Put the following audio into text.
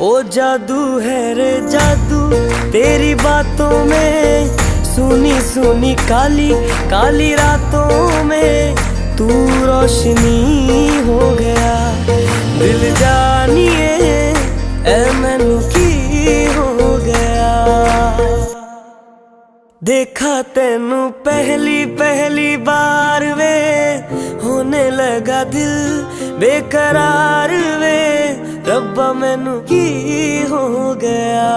ओ जादू है रे जादू तेरी बातों में, सुनी सुनी काली काली रातों में तू रोशनी हो गया। दिल जानिए ए मैनू की हो गया। देखा तेनू पहली पहली बार वे, होने लगा दिल बेकरार वे। रब्बा मैनू की हो गया।